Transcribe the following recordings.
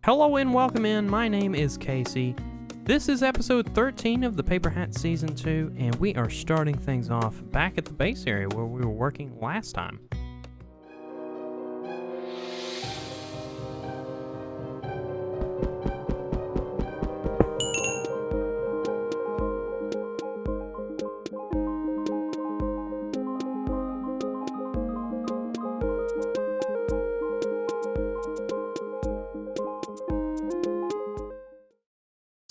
Hello and welcome in. My name is Casey. This is episode 13 of the Paperhats Season 2, and we are starting things off back at the base area where we were working last time.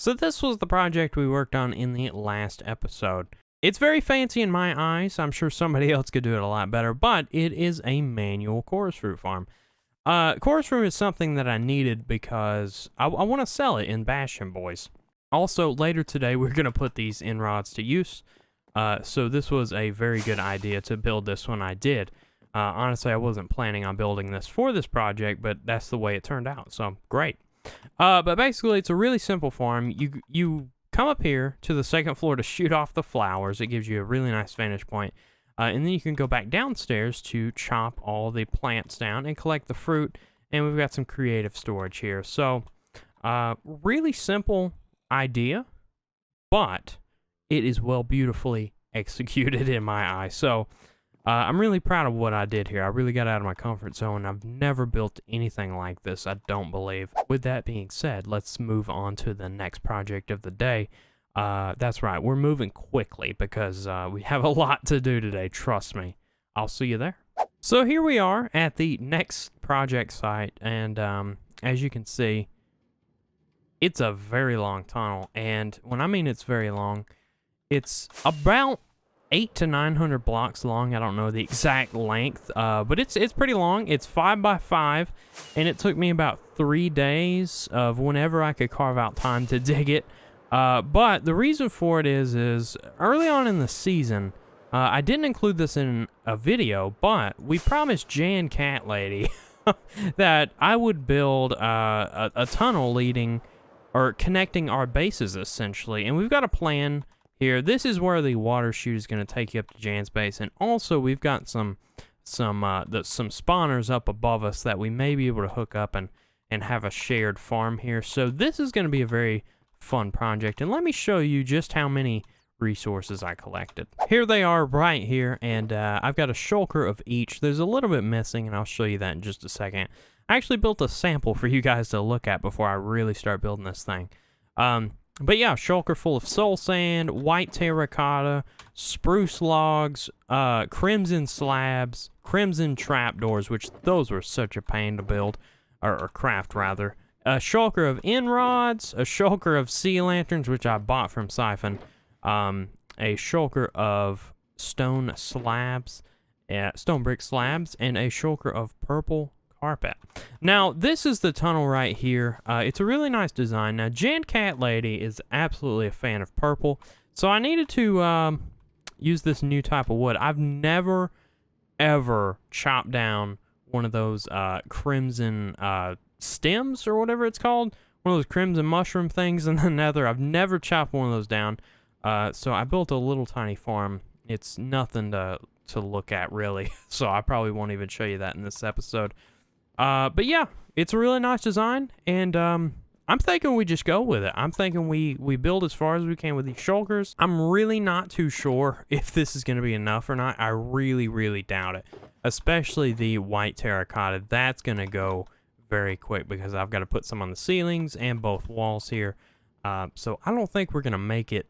So this was the project we worked on in the last episode. It's very fancy in my eyes. I'm sure somebody else could do it a lot better, but it is a manual chorus fruit farm. Chorus fruit is something that I needed because I want to sell it in Bastion Boys. Also, later today, we're going to put these in rods to use. So this was a very good idea to build this when I did. Honestly, I wasn't planning on building this for this project, but that's the way it turned out, so great. But basically, it's a really simple farm. You come up here to the second floor to shoot off the flowers. It gives you a really nice vantage point. And then you can go back downstairs to chop all the plants down and collect the fruit. And we've got some creative storage here. So, really simple idea, but it is beautifully executed in my eyes. So, I'm really proud of what I did here. I really got out of my comfort zone. I've never built anything like this, I don't believe. With that being said, let's move on to the next project of the day. That's right, we're moving quickly because we have a lot to do today, trust me. I'll see you there. So here we are at the next project site, and as you can see, it's a very long tunnel. And when I mean it's very long, it's about 800 to 900 blocks long. I don't know the exact length, but it's pretty long. It's 5 by 5, and it took me about 3 days of whenever I could carve out time to dig it. But the reason for it is early on in the season, I didn't include this in a video, but we promised Jan Cat Lady that I would build a tunnel leading or connecting our bases essentially, and we've got a plan here. This is where the water chute is going to take you up to Jan's base, and also we've got some spawners up above us that we may be able to hook up and have a shared farm here. So this is going to be a very fun project, and let me show you just how many resources I collected. Here they are right here, and I've got a shulker of each. There's a little bit missing, and I'll show you that in just a second. I actually built a sample for you guys to look at before I really start building this thing. But yeah, shulker full of soul sand, white terracotta, spruce logs, crimson slabs, crimson trapdoors, which those were such a pain to build, or craft rather. A shulker of end rods, a shulker of sea lanterns, which I bought from Siphon, a shulker of stone slabs, stone brick slabs, and a shulker of purple carpet. Now, this is the tunnel right here. It's a really nice design. Now, Jan Cat Lady is absolutely a fan of purple, so I needed to use this new type of wood. I've never, ever chopped down one of those crimson stems or whatever it's called, one of those crimson mushroom things in the nether. I've never chopped one of those down, so I built a little tiny farm. It's nothing to look at, really, so I probably won't even show you that in this episode. But yeah, it's a really nice design, and I'm thinking we just go with it. I'm thinking we build as far as we can with these shulkers. I'm really not too sure if this is going to be enough or not. I really, really doubt it, especially the white terracotta. That's going to go very quick because I've got to put some on the ceilings and both walls here. So I don't think we're going to make it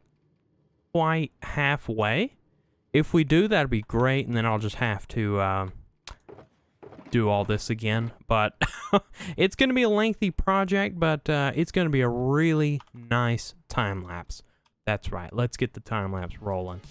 quite halfway. If we do, that'd be great, and then I'll just have to do all this again. But it's going to be a lengthy project, but it's going to be a really nice time lapse. That's right. Let's get the time lapse rolling.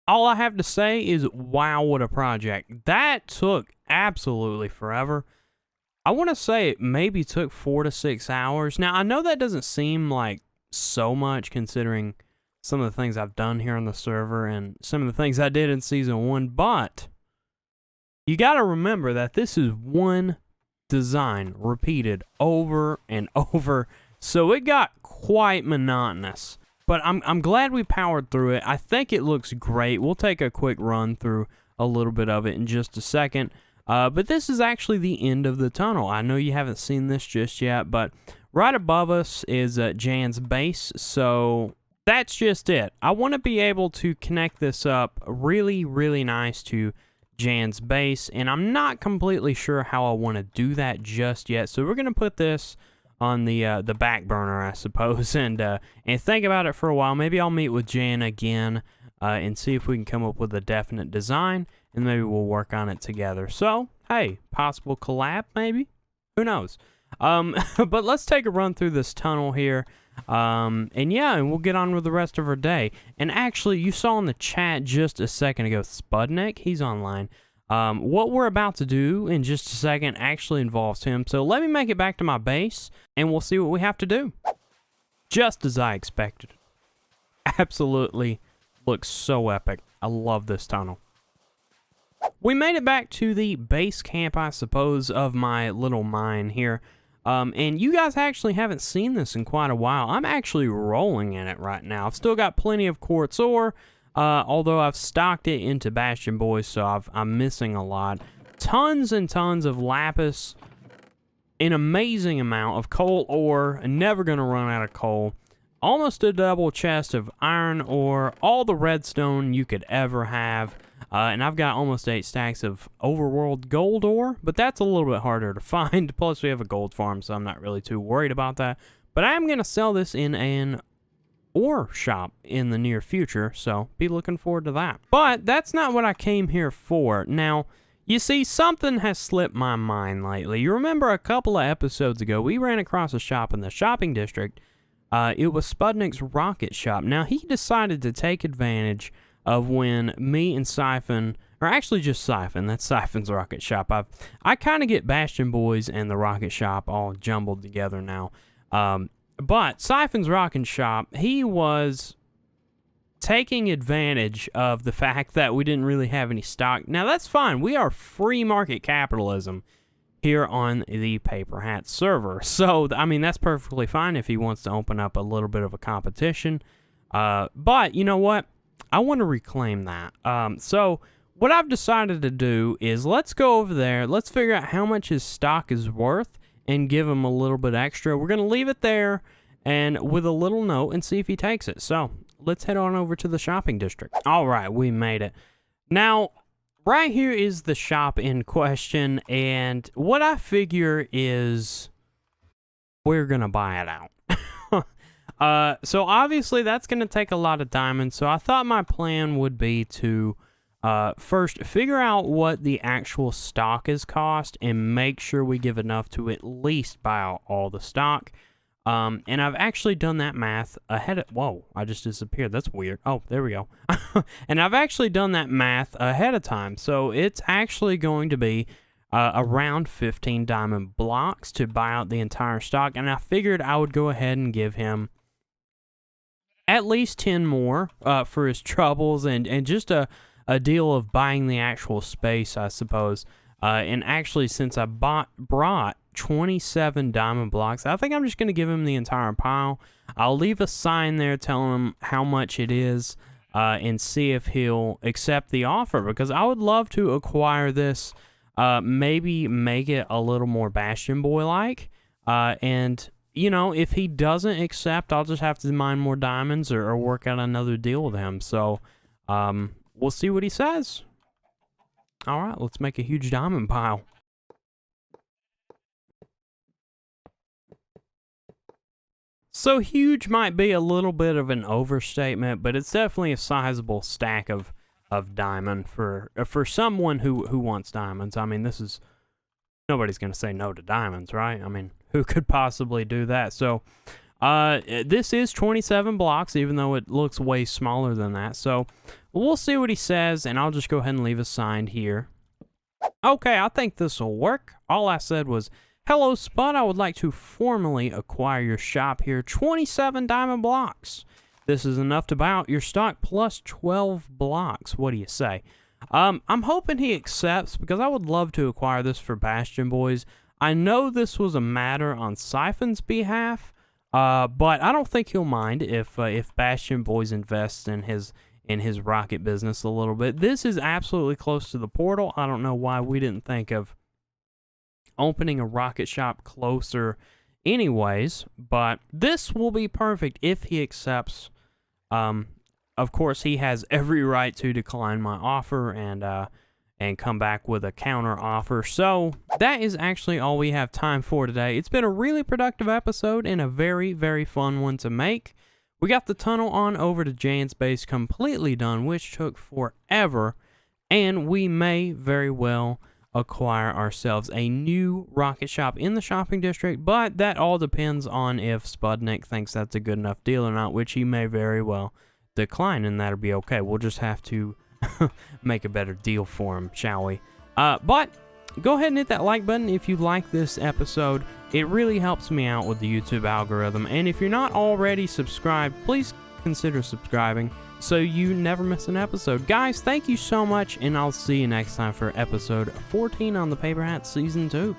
all I have to say is, wow, what a project. That took absolutely forever. I want to say it maybe took 4 to 6 hours. Now, I know that doesn't seem like so much considering some of the things I've done here on the server and some of the things I did in Season 1, but you got to remember that this is one design repeated over and over, so it got quite monotonous. But I'm glad we powered through it. I think it looks great. We'll take a quick run through a little bit of it in just a second. But this is actually the end of the tunnel. I know you haven't seen this just yet, but right above us is Jan's base, so that's just it. I want to be able to connect this up really, really nice to Jan's base, and I'm not completely sure how I want to do that just yet, so we're going to put this on the back burner, I suppose, and think about it for a while. Maybe I'll meet with Jan again and see if we can come up with a definite design, and maybe we'll work on it together. So, hey, possible collab, maybe? Who knows? But let's take a run through this tunnel here, and we'll get on with the rest of our day. And actually, you saw in the chat just a second ago, Spudnik, he's online. What we're about to do in just a second actually involves him, so let me make it back to my base, and we'll see what we have to do. Just as I expected. Absolutely looks so epic. I love this tunnel. We made it back to the base camp, I suppose, of my little mine here. And you guys actually haven't seen this in quite a while. I'm actually rolling in it right now. I've still got plenty of quartz ore. Although I've stocked it into Bastion Boys, so I'm missing a lot. Tons and tons of lapis, an amazing amount of coal ore, never going to run out of coal. Almost a double chest of iron ore, all the redstone you could ever have. And I've got almost 8 stacks of overworld gold ore, but that's a little bit harder to find. Plus, we have a gold farm, so I'm not really too worried about that. But I am going to sell this in an ore shop in the near future, so be looking forward to that. But that's not what I came here for. Now, you see, something has slipped my mind lately. You remember a couple of episodes ago, we ran across a shop in the shopping district. It was Spudnik's rocket shop. Now, he decided to take advantage of when me and Siphon, or actually just Siphon, that's Siphon's rocket shop. I kind of get Bastion Boys and the rocket shop all jumbled together now. But Siphon's Rocket Shop, he was taking advantage of the fact that we didn't really have any stock. Now, that's fine. We are free market capitalism here on the Paperhats server. So, I mean, that's perfectly fine if he wants to open up a little bit of a competition. But, you know what? I want to reclaim that. So, what I've decided to do is let's go over there. Let's figure out how much his stock is worth and give him a little bit extra. We're going to leave it there and with a little note and see if he takes it. So let's head on over to the shopping district. All right, we made it. Now, right here is the shop in question, and what I figure is we're going to buy it out. So obviously that's going to take a lot of diamonds, so I thought my plan would be to first, figure out what the actual stock is cost and make sure we give enough to at least buy out all the stock. And I've actually done that math ahead of... Whoa, I just disappeared. That's weird. Oh, there we go. And I've actually done that math ahead of time. So it's actually going to be around 15 diamond blocks to buy out the entire stock. And I figured I would go ahead and give him at least 10 more for his troubles and just a deal of buying the actual space, I suppose. And actually, since I brought 27 diamond blocks, I think I'm just going to give him the entire pile. I'll leave a sign there telling him how much it is and see if he'll accept the offer, because I would love to acquire this, maybe make it a little more Bastion Boy-like. And, you know, if he doesn't accept, I'll just have to mine more diamonds or work out another deal with him. So, we'll see what he says. All right, let's make a huge diamond pile. So huge might be a little bit of an overstatement, but it's definitely a sizable stack of diamond for someone who wants diamonds. I mean, this is... Nobody's going to say no to diamonds, right? I mean, who could possibly do that? So, this is 27 blocks, even though it looks way smaller than that. So, We'll see what he says, and I'll just go ahead and leave it signed here. Okay, I think this will work. All I said was, hello, Spud. I would like to formally acquire your shop here. 27 diamond blocks. This is enough to buy out your stock plus 12 blocks. What do you say? I'm hoping he accepts because I would love to acquire this for Bastion Boys. I know this was a matter on Siphon's behalf, but I don't think he'll mind if Bastion Boys invests in his rocket business a little bit. This is absolutely close to the portal. I don't know why we didn't think of opening a rocket shop closer anyways, but this will be perfect if he accepts. Of course, he has every right to decline my offer and come back with a counter offer. So that is actually all we have time for today. It's been a really productive episode and a very, very fun one to make. We got the tunnel on over to Jan's base completely done, which took forever, and we may very well acquire ourselves a new rocket shop in the shopping district, but that all depends on if Spudnik thinks that's a good enough deal or not, which he may very well decline, and that'll be okay. We'll just have to make a better deal for him, shall we? But go ahead and hit that like button if you like this episode. It really helps me out with the YouTube algorithm, and if you're not already subscribed, please consider subscribing so you never miss an episode. Guys, thank you so much, and I'll see you next time for episode 14 on the Paperhats Season 2.